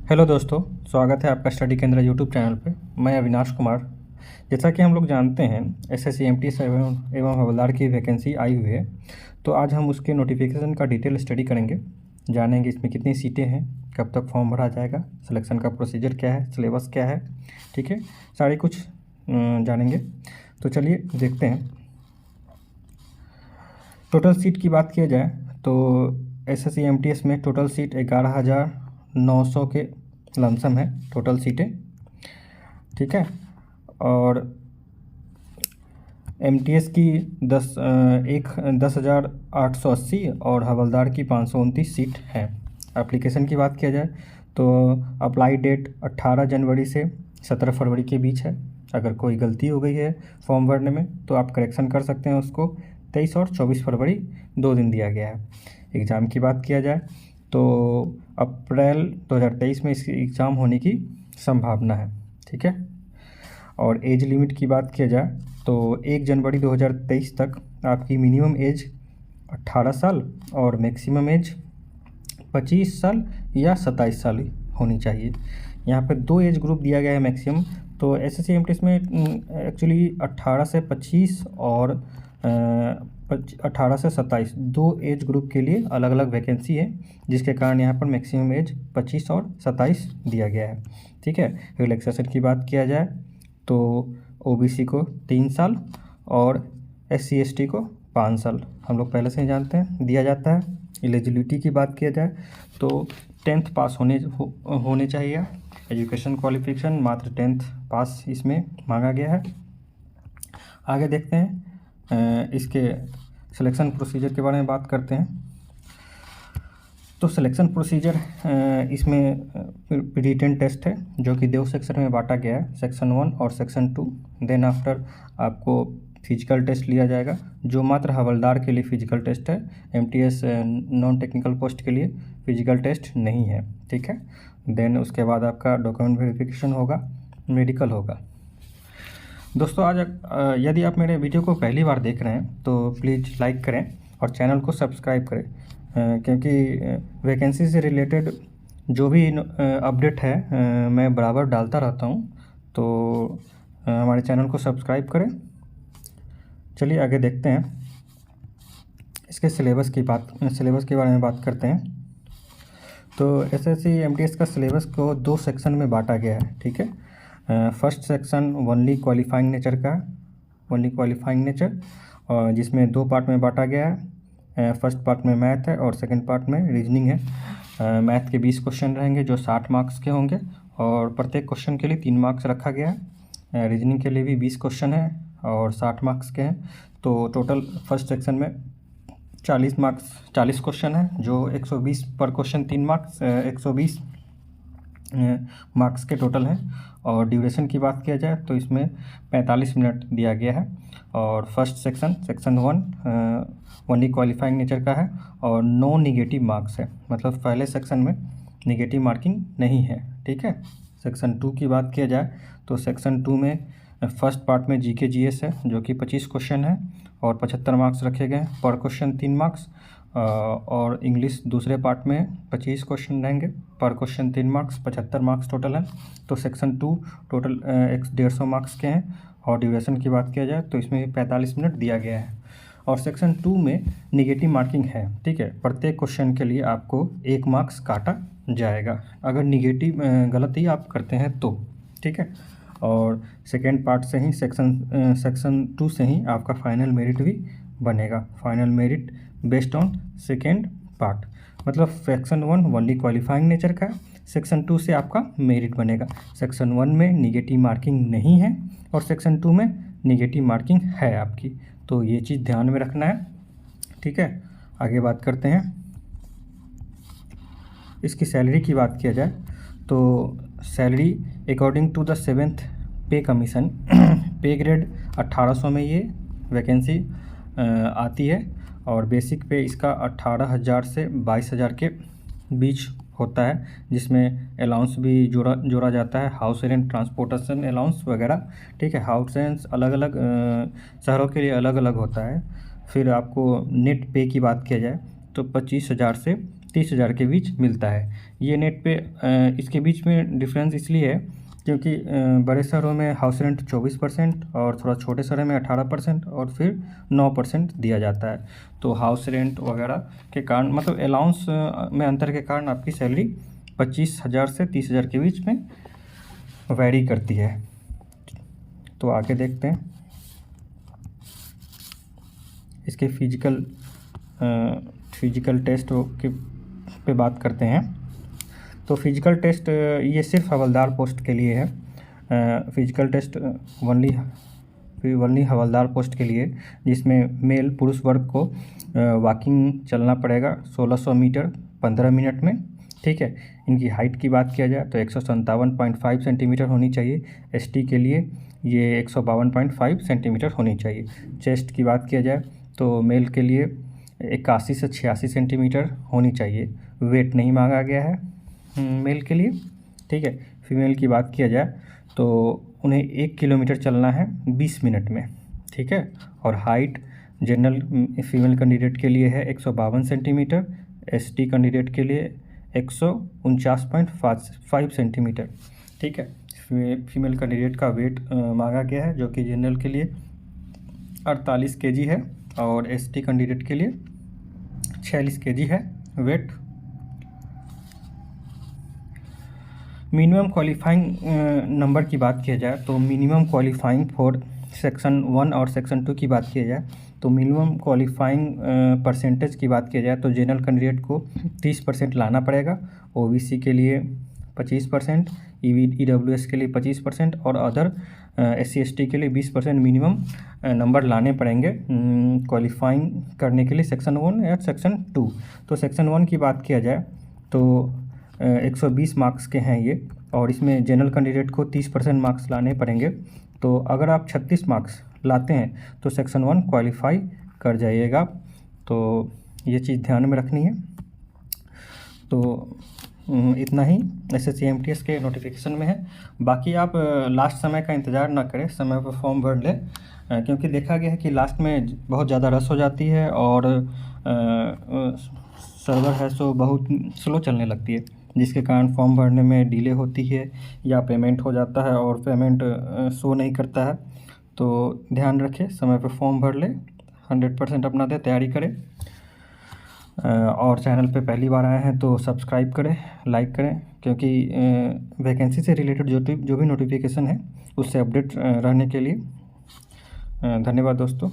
Hello दोस्तों, स्वागत है आपका स्टडी केंद्र यूट्यूब चैनल पे। मैं अविनाश कुमार। जैसा कि हम लोग जानते हैं एसएससी एमटीएस एवं हवलदार की वैकेंसी आई हुई है, तो आज हम उसके नोटिफिकेशन का डिटेल स्टडी करेंगे, जानेंगे इसमें कितनी सीटें हैं, कब तक फॉर्म भरा जाएगा, सिलेक्शन का प्रोसीजर क्या है, सिलेबस क्या है, ठीक है, सारे कुछ जानेंगे। तो चलिए देखते हैं। टोटल सीट की बात किया जाए तो एसएससी एमटीएस में टोटल सीट 11,900 के लमसम है टोटल सीटें, ठीक है। और एमटीएस की 10,880 और हवलदार की 529 सीट है। एप्लीकेशन की बात किया जाए तो अप्लाई डेट 18 जनवरी से 17 फरवरी के बीच है। अगर कोई गलती हो गई है फॉर्म भरने में तो आप करेक्शन कर सकते हैं उसको। 23 और 24 फरवरी 2 दिन दिया गया है। एग्ज़ाम की बात किया जाए तो अप्रैल 2023 में इसकी एग्ज़ाम होने की संभावना है, ठीक है। और एज लिमिट की बात किया जाए तो 1 जनवरी 2023 तक आपकी मिनिमम एज 18 साल और मैक्सिमम एज 25 साल या 27 साल होनी चाहिए। यहाँ पे 2 एज ग्रुप दिया गया है मैक्सिमम। तो एसएससी एमटीएस में एक्चुअली 18 से 25 और 18 से 27 2 एज ग्रुप के लिए अलग अलग वैकेंसी है, जिसके कारण यहाँ पर मैक्सिमम एज 25 और 27 दिया गया है, ठीक है। रिलैक्सेशन की बात किया जाए तो ओबीसी को 3 साल और एससी एसटी को 5 साल हम लोग पहले से ही जानते हैं दिया जाता है। एलिजिबिलिटी की बात किया जाए तो 10th पास होने चाहिए। एजुकेशन क्वालिफिकेशन मात्र 10th पास इसमें मांगा गया है। आगे देखते हैं इसके सिलेक्शन प्रोसीजर के बारे में बात करते हैं। तो सिलेक्शन प्रोसीजर इसमें रिटन टेस्ट है जो कि 2 सेक्शन में बांटा गया है, सेक्शन 1 और सेक्शन 2। देन आफ्टर आपको फिजिकल टेस्ट लिया जाएगा जो मात्र हवलदार के लिए फिजिकल टेस्ट है। एमटीएस नॉन टेक्निकल पोस्ट के लिए फिजिकल टेस्ट नहीं है, ठीक है। देन उसके बाद आपका डॉक्यूमेंट वेरिफिकेशन होगा, मेडिकल होगा। दोस्तों आज यदि आप मेरे वीडियो को पहली बार देख रहे हैं तो प्लीज़ लाइक करें और चैनल को सब्सक्राइब करें, क्योंकि वैकेंसी से रिलेटेड जो भी अपडेट है मैं बराबर डालता रहता हूं। तो हमारे चैनल को सब्सक्राइब करें। चलिए आगे देखते हैं। इसके सिलेबस के बारे में बात करते हैं। तो एसएससी एमटीएस का सिलेबस को 2 सेक्शन में बांटा गया है, ठीक है। First section only qualifying nature का, ओनली क्वालिफाइंग नेचर, और जिसमें 2 पार्ट में बांटा गया है। फर्स्ट पार्ट में मैथ है और सेकंड पार्ट में रीजनिंग है। मैथ के 20 क्वेश्चन रहेंगे जो 60 मार्क्स के होंगे और प्रत्येक क्वेश्चन के लिए 3 मार्क्स रखा गया है। रीजनिंग के लिए भी 20 क्वेश्चन है और 60 मार्क्स के हैं। तो टोटल फर्स्ट सेक्शन में 40 क्वेश्चन है जो 120 पर क्वेश्चन 3 मार्क्स, 120 मार्क्स के टोटल हैं। और ड्यूरेशन की बात किया जाए तो इसमें 45 मिनट दिया गया है। और first section 1 only qualifying nature का है और नो निगेटिव मार्क्स है, मतलब पहले सेक्शन में निगेटिव मार्किंग नहीं है, ठीक है। सेक्शन 2 की बात किया जाए तो सेक्शन 2 में फर्स्ट पार्ट में जीके जीएस है जो कि 25 क्वेश्चन है और 75 मार्क्स रखे गए हैं, पर क्वेश्चन 3 मार्क्स। और इंग्लिश दूसरे पार्ट में 25 क्वेश्चन रहेंगे, पर क्वेश्चन 3 मार्क्स, 75 मार्क्स टोटल है। तो सेक्शन 2 टोटल 150 मार्क्स के हैं। और ड्यूरेशन की बात किया जाए तो इसमें 45 मिनट दिया गया है। और सेक्शन 2 में निगेटिव मार्किंग है, ठीक है। प्रत्येक क्वेश्चन के लिए आपको 1 मार्क्स काटा जाएगा अगर निगेटिव गलती आप करते हैं तो, ठीक है। और सेकेंड पार्ट से ही सेक्शन 2 से ही आपका फाइनल मेरिट भी बनेगा। Final merit based on second part, मतलब सेक्शन 1 ओनली क्वालिफाइंग नेचर का, सेक्शन 2 से आपका मेरिट बनेगा। सेक्शन 1 में निगेटिव मार्किंग नहीं है और सेक्शन 2 में निगेटिव मार्किंग है आपकी, तो ये चीज़ ध्यान में रखना है, ठीक है। आगे बात करते हैं। इसकी सैलरी की बात किया जाए तो salary according to the 7th पे कमीशन पे ग्रेड 1800 में ये वैकेंसी आती है। और बेसिक पे इसका 18,000 से 22,000 के बीच होता है, जिसमें अलाउंस भी जोड़ा जाता है, हाउस रेंट, ट्रांसपोर्टेशन अलाउंस वगैरह, ठीक है। हाउस रेंट अलग अलग शहरों के लिए अलग अलग होता है। फिर आपको नेट पे की बात किया जाए तो 25,000 से 30,000 के बीच मिलता है। ये नेट पे इसके बीच में डिफरेंस इसलिए है क्योंकि बड़े शहरों में हाउस रेंट 24% और थोड़ा छोटे शहरों में 18% और फिर 9% दिया जाता है। तो हाउस रेंट वगैरह के कारण मतलब अलाउंस में अंतर के कारण आपकी सैलरी 25,000 से 30,000 के बीच में वैरी करती है। तो आगे देखते हैं इसके फिजिकल टेस्ट के पे बात करते हैं। तो फिजिकल टेस्ट ये सिर्फ हवलदार पोस्ट के लिए है। फिजिकल टेस्ट वनली हवलदार पोस्ट के लिए, जिसमें मेल पुरुष वर्ग को वॉकिंग चलना पड़ेगा 1600 मीटर 15 मिनट में। ठीक है। इनकी हाइट की बात किया जाए तो 157.5 सेंटीमीटर होनी चाहिए। एसटी के लिए ये 152.5 सेंटीमीटर होनी चाहिए। चेस्ट की बात किया जाए तो मेल के लिए 81 से 86 सेंटीमीटर होनी चाहिए। वेट नहीं मांगा गया है मेल के लिए। ठीक है। फीमेल की बात किया जाए तो उन्हें 1 किलोमीटर चलना है 20 मिनट में। ठीक है। और हाइट जनरल फीमेल कैंडिडेट के लिए है 152 सेंटीमीटर, एसटी कैंडिडेट के लिए 149.5 सेंटीमीटर। ठीक है। फीमेल कैंडिडेट का वेट मांगा गया है जो कि जनरल के लिए 48 केजी है और एसटी कैंडिडेट के लिए 46 केजी है वेट। मिनिमम क्वालिफाइंग नंबर की बात किया जाए तो मिनिमम क्वालिफाइंग फॉर सेक्शन 1 और सेक्शन 2 की बात किया जाए तो मिनिमम क्वालिफाइंग परसेंटेज की बात किया जाए तो जनरल कैंडिडेट को 30% लाना पड़ेगा, ओबीसी के लिए 25%, ईडब्ल्यूएस के लिए 25% और अदर एससी एसटी के लिए 20% मिनिमम नंबर लाने पड़ेंगे क्वालिफाइंग करने के लिए सेक्शन 1 या सेक्शन 2। तो सेक्शन 1 की बात किया जाए तो 120 मार्क्स के हैं ये और इसमें जनरल कैंडिडेट को 30% मार्क्स लाने पड़ेंगे। तो अगर आप 36 मार्क्स लाते हैं तो सेक्शन 1 क्वालिफाई कर जाइएगा। तो ये चीज़ ध्यान में रखनी है। तो इतना ही एसएससी एमटीएस के नोटिफिकेशन में है। बाकी आप लास्ट समय का इंतज़ार ना करें, समय पर फॉर्म भर लें क्योंकि देखा गया है कि लास्ट में बहुत ज़्यादा रश हो जाती है और सर्वर है सो बहुत स्लो चलने लगती है, जिसके कारण फॉर्म भरने में डिले होती है या पेमेंट हो जाता है और पेमेंट शो नहीं करता है। तो ध्यान रखें, समय पर फॉर्म भर लें, 100% अपना दें, तैयारी करें। और चैनल पे पहली बार आए हैं तो सब्सक्राइब करें, लाइक करें क्योंकि वैकेंसी से रिलेटेड जो भी नोटिफिकेशन है उससे अपडेट रहने के लिए। धन्यवाद दोस्तों।